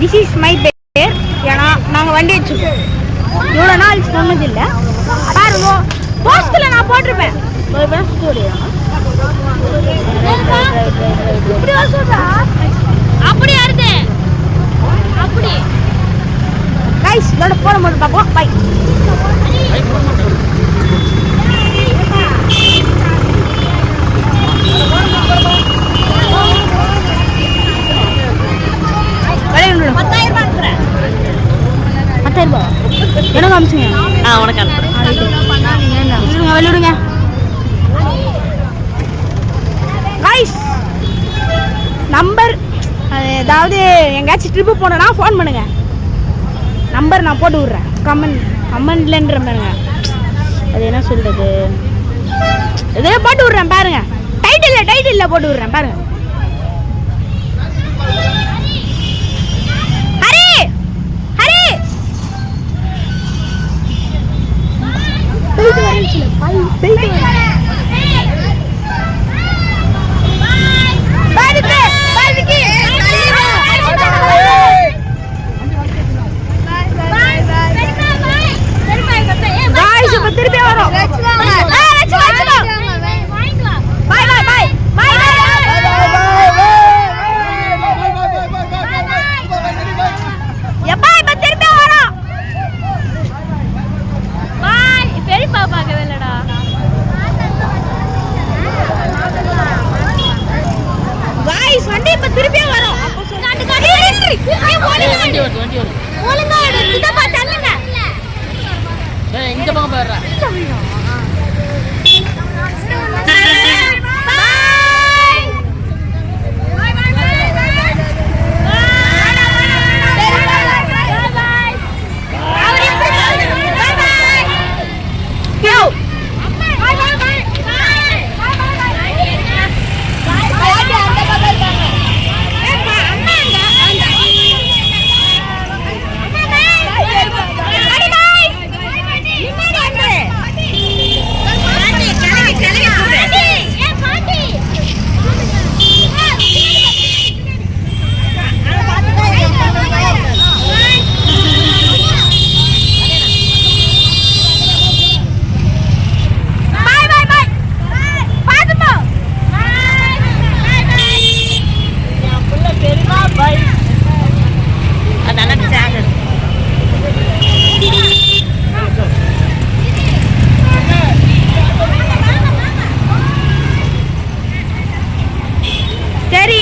This is my பேர். ஏன்னா நாங்கள் வண்டி வச்சுருக்கோம். இவ்வளோ நாள் சொன்னதில்லை. பாருங்க, போஸ்டில் நான் போட்டிருப்பேன். அப்படி யாருது அப்படி கைஸ் இதோட போட மட்டும் பார்ப்போம். பை எனக்கு அமிச்சுங்க. உனக்கு வெளியிடுங்க கைஸ். நம்பர் ஏதாவது எங்கேயாச்சும் ட்ரிப்பு போனோன்னா ஃபோன் பண்ணுங்க. நம்பர் நான் போட்டு விட்றேன். கமெண்ட்லன்ற பாருங்க. அது என்ன சொல்கிறது, இதே போட்டு விட்றேன் பாருங்க. டைட்டில் போட்டு விட்றேன் பாருங்க. திருப்பி வரும். சரி.